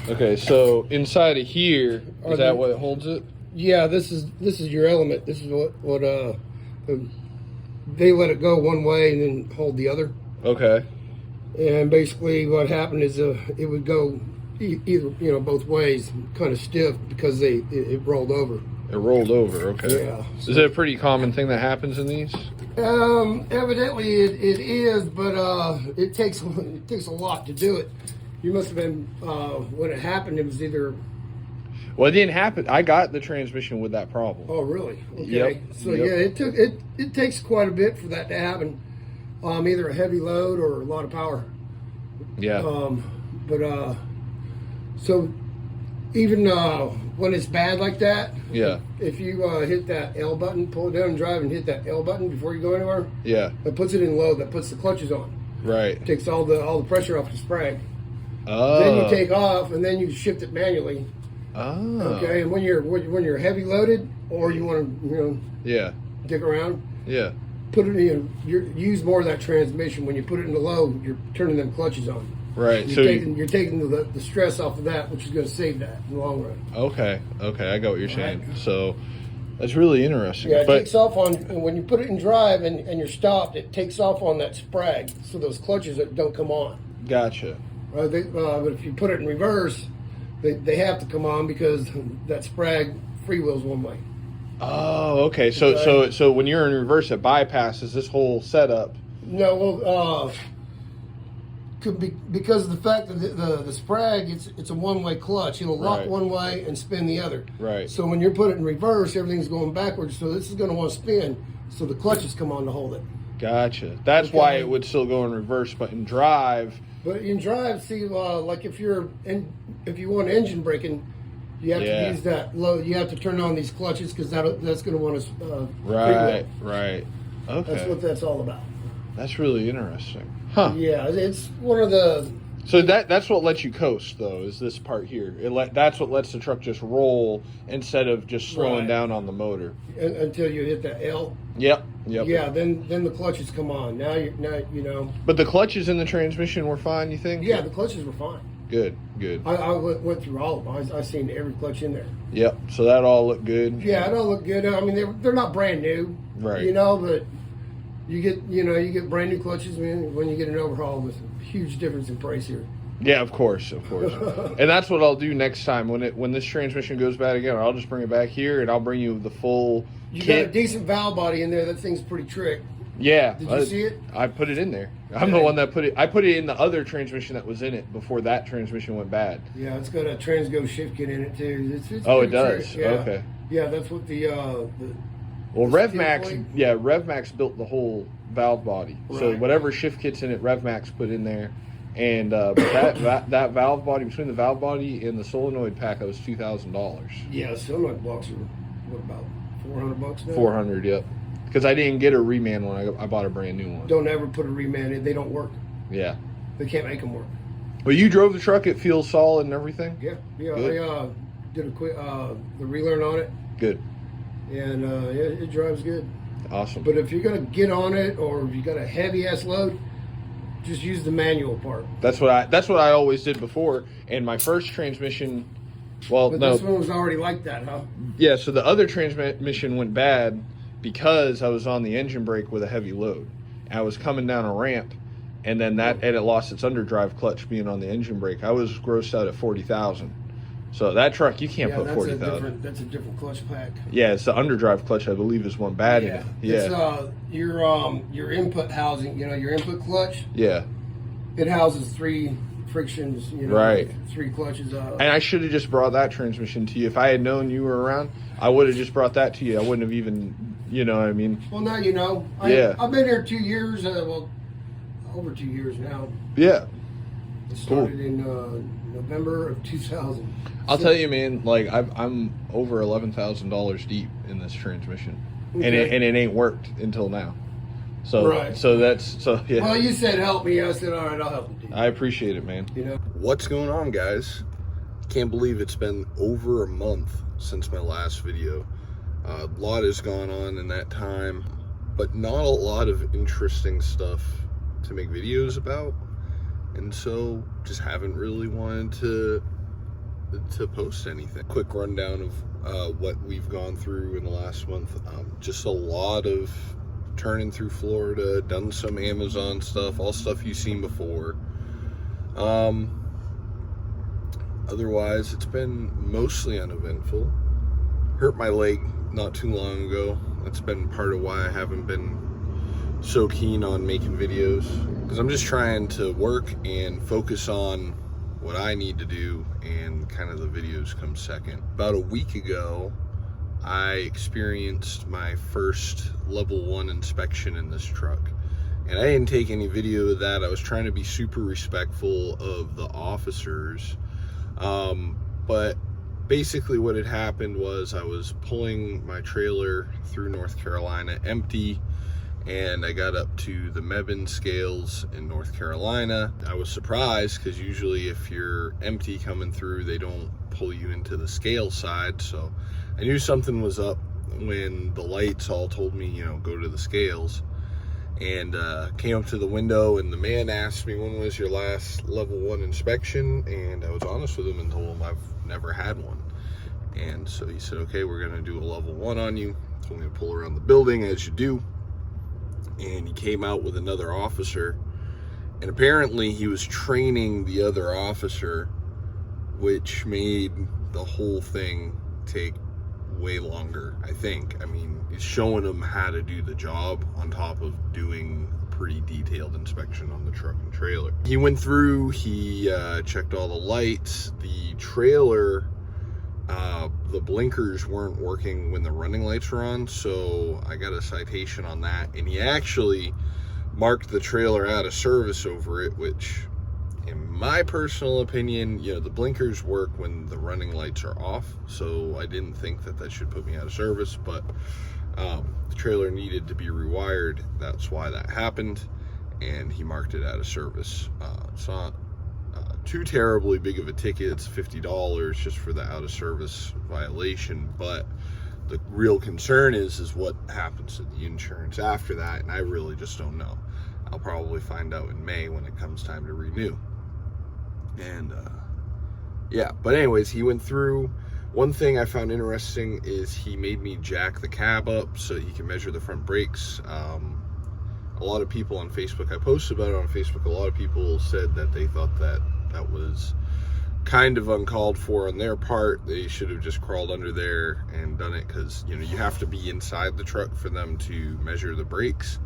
Okay, so inside of here, is that what holds it? Yeah, this is your element. This is what they let it go one way and then hold the other. Okay. And basically, what happened is it would go either both ways, kind of stiff because it rolled over. It rolled over. Okay. Yeah. So, is it a pretty common thing that happens in these? Evidently it is, but it takes a lot to do it. You must have been when it happened. It was either. Well, it didn't happen. I got the transmission with that problem. Oh, really? Okay. Yep. So yeah, it takes quite a bit for that to happen. Either a heavy load or a lot of power. Yeah. So even when it's bad like that, yeah. If you hit that L button, pull it down and drive, and hit that L button before you go anywhere, yeah, that puts it in low. That puts the clutches on. Right. Takes all the pressure off the sprag. Oh. Then you take off, and then you shift it manually. Oh. Okay. And when you're heavy loaded, or you want to yeah, dig around, yeah, put it in. Use more of that transmission. When you put it in the low, you're turning them clutches on. right. You're taking the stress off of that, which is going to save that in the long run. Okay. I got what you're saying. So that's really interesting. Yeah, it takes off on when you put it in drive and you're stopped. It takes off on that sprag, so those clutches don't come on. Gotcha. But if you put it in reverse, they have to come on because that sprag freewheels one way. Oh, okay. So when you're in reverse, it bypasses this whole setup. No, well, could be because of the fact that the sprag it's a one-way clutch. It'll lock one way and spin the other. Right. So when you're put it in reverse, everything's going backwards. So this is going to want to spin. So the clutches come on to hold it. Gotcha. That's why it would still go in reverse, but in drive. But in drive, see, like if you want engine braking, you have to use that low. You have to turn on these clutches because that's going to want to. Right. Okay. That's all about. That's really interesting. Huh. Yeah, it's one of the. So that's what lets you coast, though, is this part here. That's what lets the truck just roll instead of just slowing down on the motor until you hit that L. Yep. Yeah, then the clutches come on. Now you know. But the clutches in the transmission were fine, you think? Yeah, the clutches were fine. Good. I went through all of them. I seen every clutch in there. Yep. So that all looked good. Yeah, it all looked good. I mean, they're not brand new, right? But you get brand new clutches when you get an overhaul. There's a huge difference in price here. Yeah, of course. And that's what I'll do next time when this transmission goes bad again. I'll just bring it back here and I'll bring you the full. You got a decent valve body in there. That thing's pretty trick. Yeah. Did you see it? I put it in there. I'm the one that put it. I put it in the other transmission that was in it before that transmission went bad. Yeah, it's got a Transgo shift kit in it too. It's it does. Trick. Yeah. Okay. Yeah, that's what the well, RevMax built the whole valve body. Right. So whatever shift kit's in it, RevMax put in there. And but that valve body, between the valve body and the solenoid pack, that was $2,000. Yeah, solenoid blocks are what, about $400 now? 400, yep. Because I didn't get a reman when I bought a brand new one. Don't ever put a reman in; they don't work. Yeah. They can't make them work. But you drove the truck; it feels solid and everything. Yeah. Good. I did a quick the relearn on it. Good. And it drives good. Awesome. But if you're gonna get on it, or if you got a heavy ass load, just use the manual part. That's what I always did before. And my first transmission, but this one was already like that, huh? Yeah. So the other transmission went bad because I was on the engine brake with a heavy load. I was coming down a ramp, and then it lost its underdrive clutch being on the engine brake. I was grossed out at $40,000. So that truck, you can't put $40,000. That's a different clutch pack. Yeah, it's the underdrive clutch, I believe, is one bad in it. Yeah. It's your input housing. Your input clutch. Yeah. It houses 3 frictions. Right. 3 clutches. And I should have just brought that transmission to you. If I had known you were around, I would have just brought that to you. I wouldn't have even, you know what I mean? Well, now you know. I've been here 2 years. Over 2 years now. Yeah. It started in November of 2000. I'll tell you, man. Like I'm over $11,000 deep in this transmission, and it ain't worked until now. So yeah. Well, you said help me. I said all right, I'll help you. I appreciate it, man. What's going on, guys? Can't believe it's been over a month since my last video. A lot has gone on in that time, but not a lot of interesting stuff to make videos about, and so just haven't really wanted to to post anything. Quick rundown of what we've gone through in the last month. Just a lot of turning through Florida, done some Amazon stuff, all stuff you've seen before. Otherwise, it's been mostly uneventful. Hurt my leg not too long ago. That's been part of why I haven't been so keen on making videos, because I'm just trying to work and focus on what I need to do, and kind of the videos come second. About a week ago, I experienced my first level 1 inspection in this truck, and I didn't take any video of that. I was trying to be super respectful of the officers, but basically what had happened was I was pulling my trailer through North Carolina empty, and I got up to the Mebane scales in North Carolina. I was surprised, because usually if you're empty coming through, they don't pull you into the scale side. So I knew something was up when the lights all told me, you know, go to the scales. And came up to the window, and the man asked me, when was your last level 1 inspection? And I was honest with him and told him I've never had one. And so he said, okay, we're gonna do a level 1 on you. Told me to pull around the building, as you do. And he came out with another officer, and apparently he was training the other officer, which made the whole thing take way longer, I think. I mean, he's showing him how to do the job on top of doing a pretty detailed inspection on the truck and trailer. He went through, he checked all the lights, the trailer, the blinkers weren't working when the running lights were on, so I got a citation on that. And he actually marked the trailer out of service over it, which, in my personal opinion, you know, the blinkers work when the running lights are off, so I didn't think that that should put me out of service. But the trailer needed to be rewired. That's why that happened, and he marked it out of service. It's not too terribly big of a ticket. It's $50 just for the out of service violation, but the real concern is what happens to the insurance after that, and I really just don't know. I'll probably find out in May when it comes time to renew. And yeah, but anyways, he went through. One thing I found interesting is he made me jack the cab up so he can measure the front brakes. A lot of people on Facebook, I posted about it on Facebook, a lot of people said that they thought that that was kind of uncalled for on their part. They should have just crawled under there and done it, because, you know, you have to be inside the truck for them to measure the brakes.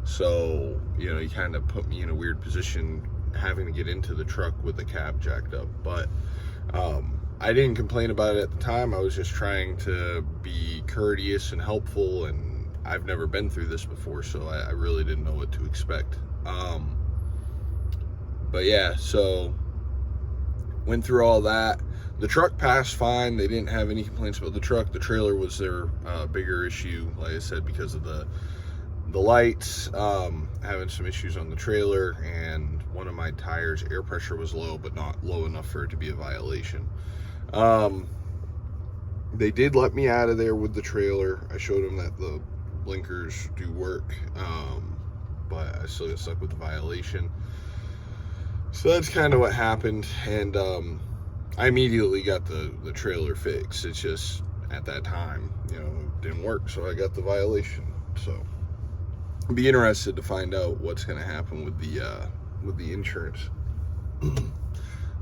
So, you know, he kind of put me in a weird position having to get into the truck with the cab jacked up. But I didn't complain about it at the time. I was just trying to be courteous and helpful, and I've never been through this before, so I really didn't know what to expect. But yeah, so went through all that. The truck passed fine. They didn't have any complaints about the truck. The trailer was their bigger issue, like I said, because of the lights, having some issues on the trailer, and one of my tires, air pressure was low, but not low enough for it to be a violation. They did let me out of there with the trailer. I showed them that the blinkers do work, but I still got stuck with the violation. So that's kind of what happened, and I immediately got the trailer fixed. It's just, at that time, you know, it didn't work, so I got the violation. So I'd be interested to find out what's going to happen with the insurance.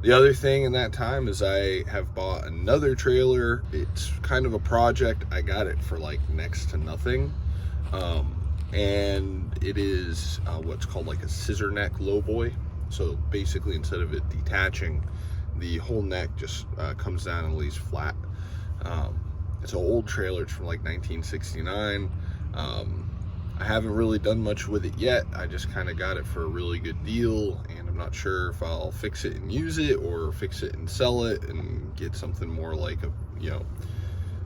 The other thing in that time is I have bought another trailer. It's kind of a project. I got it for like next to nothing, and it is what's called like a scissor neck lowboy. So basically, instead of it detaching, the whole neck just comes down and lays flat. It's an old trailer. It's from like 1969. I haven't really done much with it yet. I just kind of got it for a really good deal, and I'm not sure if I'll fix it and use it, or fix it and sell it and get something more like a, you know,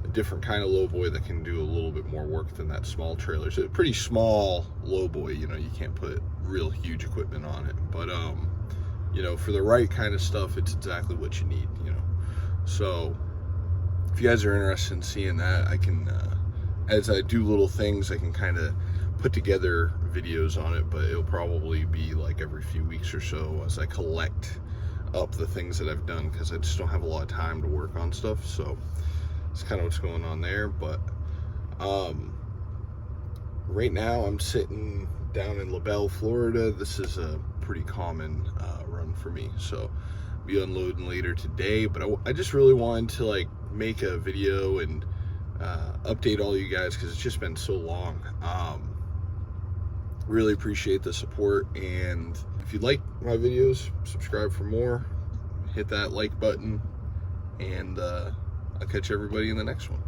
a different kind of lowboy that can do a little bit more work than that small trailer. So it's a pretty small lowboy, you know, you can't put real huge equipment on it, but you know, for the right kind of stuff, it's exactly what you need, you know. So if you guys are interested in seeing that, I can as I do little things, I can kind of put together videos on it, but it'll probably be like every few weeks or so as I collect up the things that I've done because I just don't have a lot of time to work on stuff. So it's kind of what's going on there. But right now I'm sitting down in LaBelle, Florida. This is a pretty common run for me, so I'll be unloading later today. But I just really wanted to like make a video and update all you guys because it's just been so long. Really appreciate the support, and if you like my videos, subscribe for more, hit that like button, and I'll catch everybody in the next one.